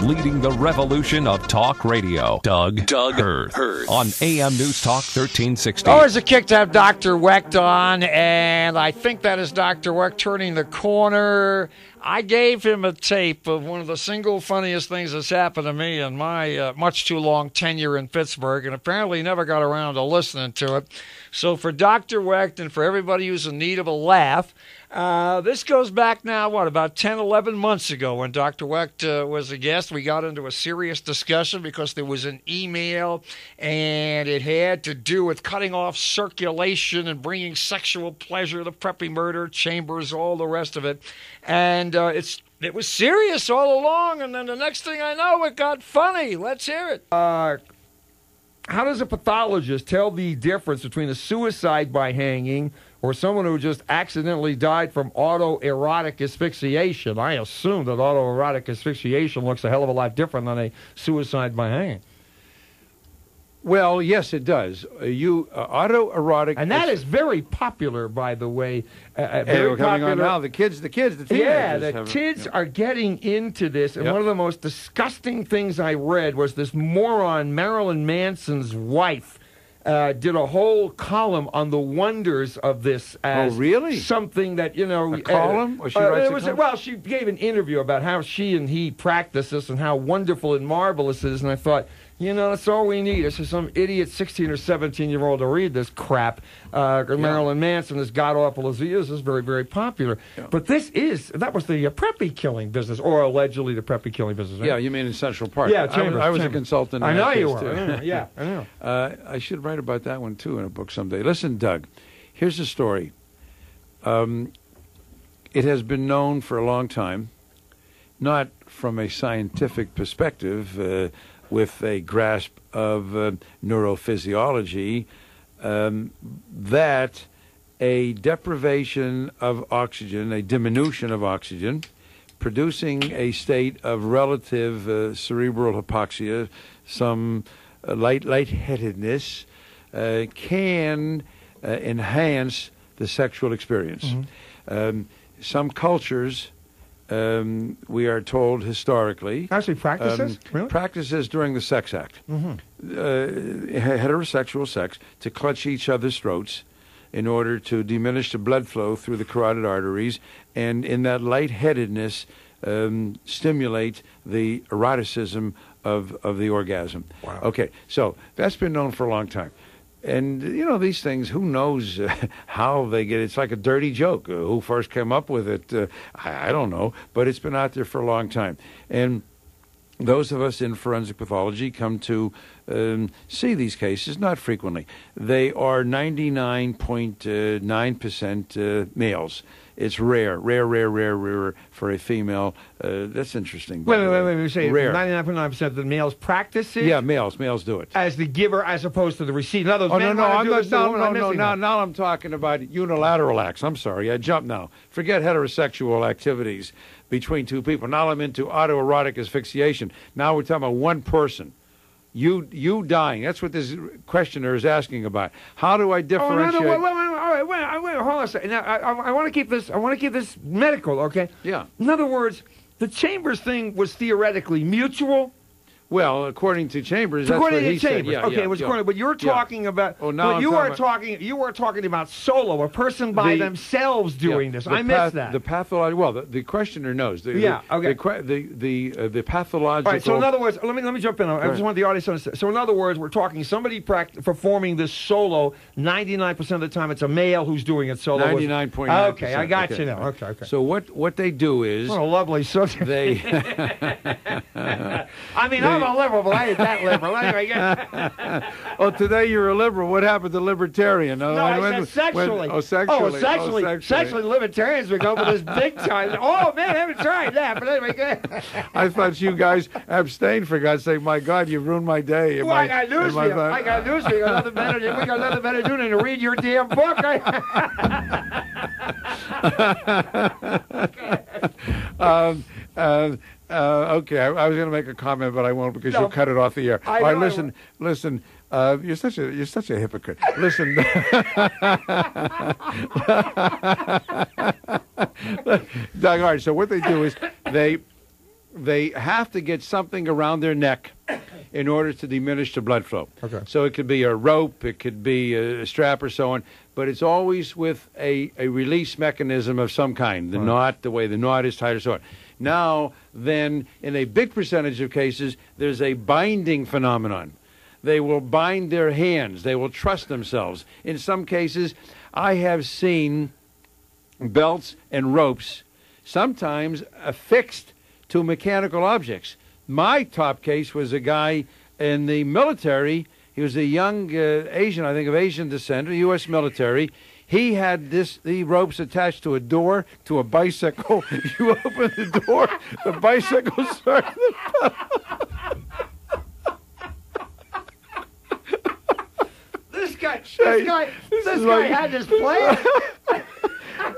leading the revolution of talk radio. Doug Hoerth on AM News Talk 1360. Always a kick to have Dr. Wecht on, and I think that is Dr. Wecht turning the corner. I gave him a tape of one of the single funniest things that's happened to me in my much too long tenure in Pittsburgh, and apparently never got around to listening to it. So for Dr. Wecht and for everybody who's in need of a laugh, this goes back now, about 10, 11 months ago when Dr. Wecht was a guest. We got into a serious discussion because there was an email, and it had to do with cutting off circulation and bringing sexual pleasure to preppy murder chambers, all the rest of it. And it was serious all along, and then the next thing I know, it got funny. Let's hear it. How does a pathologist tell the difference between a suicide by hanging or someone who just accidentally died from autoerotic asphyxiation? I assume that autoerotic asphyxiation looks a hell of a lot different than a suicide by hanging. Well, yes, it does. Autoerotic, and that is very popular, by the way. Very coming on now. The kids, the teenagers. Yeah, the kids are getting into this. And one of the most disgusting things I read was this moron, Marilyn Manson's wife, did a whole column on the wonders of this as something that, a column? Or she writes well, she gave an interview about how she and he practice this and how wonderful and marvelous it is. And I thought, that's all we need. It's just some idiot 16 or 17-year-old to read this crap. Marilyn Manson, as god-awful as he is very, very popular. Yeah. But that was the preppy killing business, or allegedly the preppy killing business. Right? Yeah, you mean in Central Park. Yeah, Chambers. I was a consultant. I know you were. Yeah, I know. I should write about that one, too, in a book someday. Listen, Doug, here's the story. It has been known for a long time, not from a scientific perspective, with a grasp of neurophysiology, that a deprivation of oxygen, a diminution of oxygen, producing a state of relative cerebral hypoxia, some lightheadedness, can enhance the sexual experience. Mm-hmm. Some cultures, we are told historically, actually practices practices during the sex act, heterosexual sex, to clutch each other's throats in order to diminish the blood flow through the carotid arteries, and in that lightheadedness stimulate the eroticism of the orgasm. Wow. Okay, so that's been known for a long time. And, these things, who knows how they get it? It's like a dirty joke. Who first came up with it? I don't know. But it's been out there for a long time. And those of us in forensic pathology come to see these cases, not frequently. They are 99.9% males. It's rare for a female. That's interesting. Wait. You say 99.9% of the males practice it? Yeah, males do it. As the giver, as opposed to the receiver. No, Now I'm talking about unilateral acts. I'm sorry, I jumped now. Forget heterosexual activities between two people. Now I'm into autoerotic asphyxiation. Now we're talking about one person. You dying. That's what this questioner is asking about. How do I differentiate? Wait, hold on a second. Now, I want to keep this medical, okay? Yeah. In other words, the Chambers thing was theoretically mutual. Well, according to Chambers, that's what he said. Yeah, okay, it was according. But you're talking about. Oh, now you are talking about solo, a person by themselves doing this. I missed that. The pathological. Well, the questioner knows. Okay. The pathological. All right. So in other words, let me jump in. I just want the audience to understand. So in other words, we're talking somebody performing this solo. 99% of the time, it's a male who's doing it solo. 99.9%. Okay, I got you now. Okay. So what they do is. What a lovely subject. They. I mean, I'm a liberal, but I ain't that liberal. Anyway, well, today you're a liberal. What happened to libertarian? No, I said sexually. Sexually, libertarians would go for this big time. Oh, man, I haven't tried that. But anyway, I thought you guys abstained, for God's sake. My God, you ruined my day. Well, I got news for you. We got nothing better to do than to read your damn book. Okay, I was going to make a comment, but I won't because you'll cut it off the air. All right, listen. You're such a hypocrite. Listen, Doug. All right. So what they do is they have to get something around their neck in order to diminish the blood flow. Okay. So it could be a rope, it could be a strap or so on, but it's always with a release mechanism of some kind, the knot, the way the knot is tied or so on. Now, then, in a big percentage of cases, there's a binding phenomenon. They will bind their hands. They will trust themselves. In some cases, I have seen belts and ropes sometimes affixed to mechanical objects. My top case was a guy in the military. He was a young Asian, I think of Asian descent, U.S. military. He had the ropes attached to a door, to a bicycle. You open the door, the bicycle started. This guy had this plan.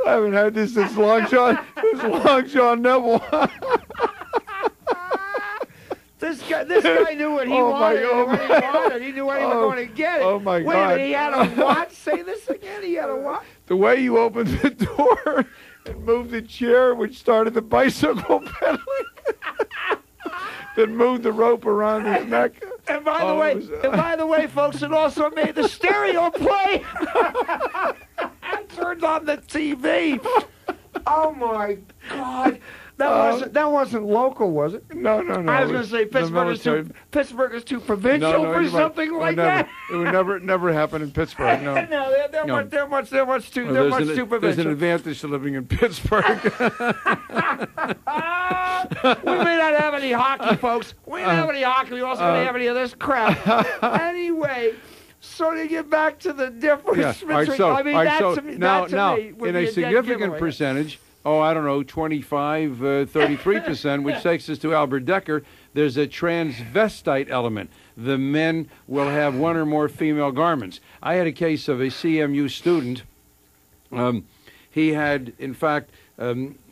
I haven't had this since Long John Neville. This guy knew what he wanted. He knew where he was going to get it. Oh, my Wait God. a minute, he had a what? Say this again. He had a what? The way you opened the door and moved the chair, which started the bicycle pedaling, then moved the rope around his neck. And by the way, folks, it also made the stereo play. And turned on the TV. Oh my God. That wasn't local, was it? No. I was going to say Pittsburgh is too provincial for something like that. It would never happen in Pittsburgh. No, they're much too provincial. There's an advantage to living in Pittsburgh. We may not have any hockey, folks. We don't have any hockey. We also don't have any of this crap. Anyway. So to get back to the difference between, now, in a significant percentage, I don't know, 25, 33%, which takes us to Albert Decker, there's a transvestite element. The men will have one or more female garments. I had a case of a CMU student. He had, in fact,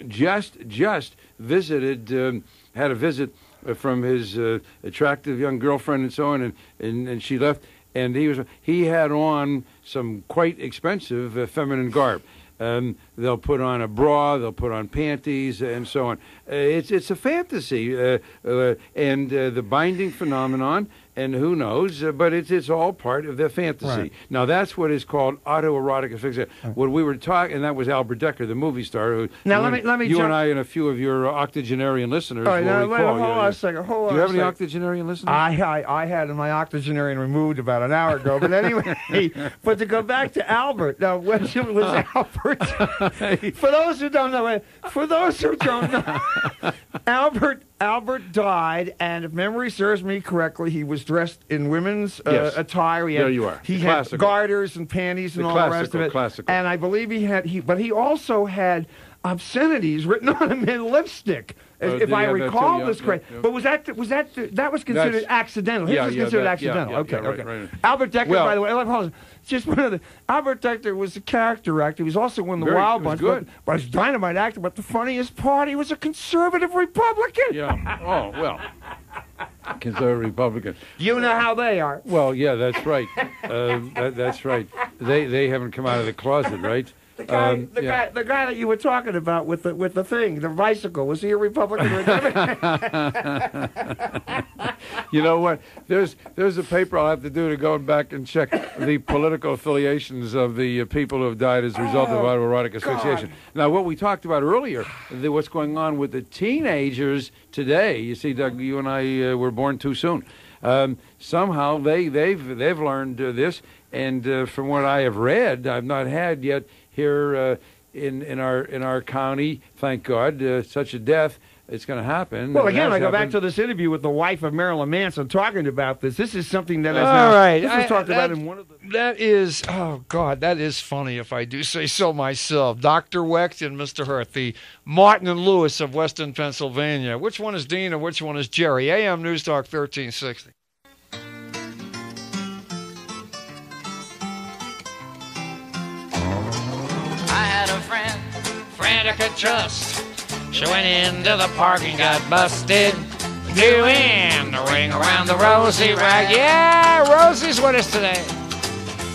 just visited, had a visit from his attractive young girlfriend and so on, and she left. And he had on some quite expensive feminine garb. They'll put on a bra, they'll put on panties, and so on. It's a fantasy, and the binding phenomenon, and who knows, but it's all part of the fantasy. Right. Now, that's what is called autoerotic asphyxia. Right. What we were talking, and that was Albert Decker, the movie star. Who, now, let me you and I and a few of your octogenarian listeners all right, will recall. Hold on a second. Do you have any octogenarian listeners? I had my octogenarian removed about an hour ago. But anyway, but to go back to Albert, now, when was Albert? For those who don't know, Albert died, and if memory serves me correctly, he was dressed in women's attire. He had garters and panties and all the rest of it. Classical. And I believe he also had obscenities written on him in lipstick, if I recall this correctly. But that was considered accidental? His was considered accidental. Okay. Right. Albert Decker, by the way, just one of the Albert Decker was a character actor. He was also one of the Wild Bunch. But he was a dynamite actor. But the funniest part, he was a conservative Republican. Yeah. Oh well. Conservative Republican. You know how they are. Well, yeah, that's right. That's right. They haven't come out of the closet, right? The guy that you were talking about with the thing, the bicycle, was he a Republican or a Democrat? You know what? There's a paper I'll have to do to go back and check the political affiliations of the people who have died as a result of autoerotic asphyxiation. Now, what we talked about earlier, what's going on with the teenagers today. You see, Doug, you and I were born too soon. Somehow they've learned this, and from what I have read, I've not had yet here in our county, thank God, such a death. It's going to happen. Well, again, I go back to this interview with the wife of Marilyn Manson talking about this. This is something that is this was talked about in one of the... That is, oh, God, that is funny if I do say so myself. Dr. Wecht and Mr. Hoerth, the Martin and Lewis of Western Pennsylvania. Which one is Dean and which one is Jerry? AM News Talk 1360. I had a friend I could trust. She went into the park and got busted doing the ring around the Rosie rag. Yeah, Rosie's with us today.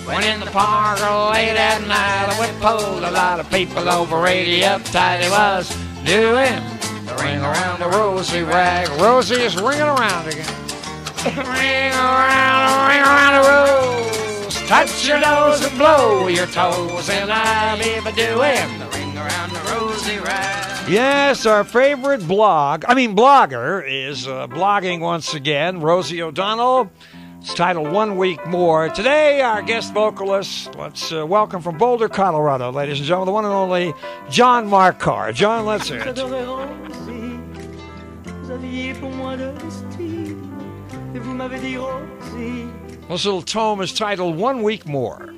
Went in the park late at night and we pulled a lot of people over 80 uptight. It was doing the ring around the Rosie. rosy rag. Rosie is ringing around again. Ring around the rose. Touch your nose and blow your toes, and I'll be doing the ring around the rosy rag. Yes, our favorite blogger is blogging once again, Rosie O'Donnell. It's titled 1 Week More. Today, our guest vocalist, let's welcome from Boulder, Colorado, ladies and gentlemen, the one and only John Marquardt. John, let's hear it. This little tome is titled 1 Week More.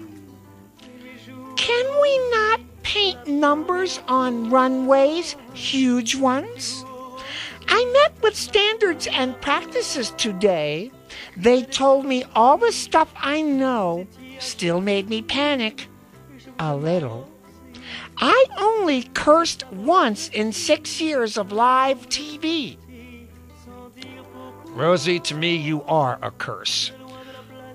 Can we not paint numbers on runways, huge ones? I met with standards and practices today. They told me all the stuff I know, still made me panic a little. I only cursed once in 6 years of live TV. Rosie, to me, you are a curse.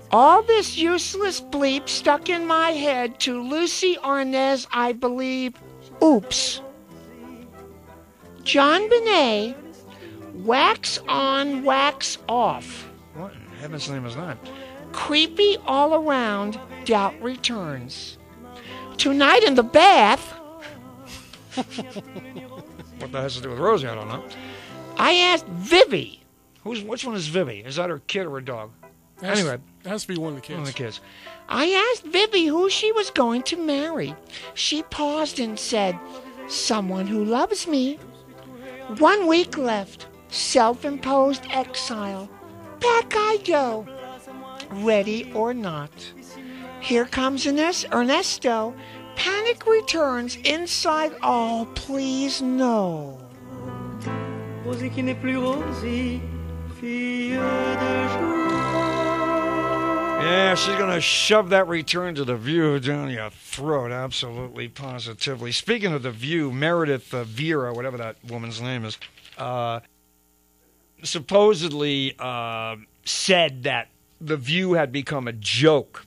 All this useless bleep stuck in my head to Lucy Arnaz, I believe. Oops. John Benet, wax on, wax off. What in heaven's name is that? Creepy all around, doubt returns. Tonight in the bath. What that has to do with Rosie, I don't know. I asked Vivi. Which one is Vivi? Is that her kid or her dog? Anyway. It has to be one of the kids. One of the kids. I asked Vivi who she was going to marry. She paused and said, someone who loves me. 1 week left. Self-imposed exile. Back I go. Ready or not. Here comes Ernesto. Panic returns inside. Oh, please no. Rosie qui n'est plus Rosie, fille de joie. Yeah, she's going to shove that return to the View down your throat, absolutely, positively. Speaking of the View, Meredith Vera, whatever that woman's name is, supposedly said that the View had become a joke.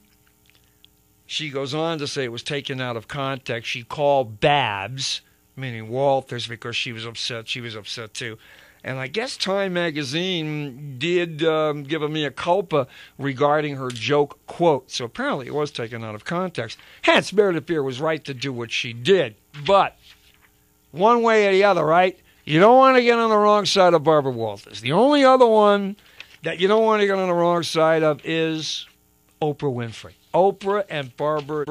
She goes on to say it was taken out of context. She called Babs, meaning Walters, because she was upset. She was upset too. And I guess Time Magazine did give a mea culpa regarding her joke quote. So apparently it was taken out of context. Hence, Meredith Beer was right to do what she did. But one way or the other, right? You don't want to get on the wrong side of Barbara Walters. The only other one that you don't want to get on the wrong side of is Oprah Winfrey. Oprah and Barbara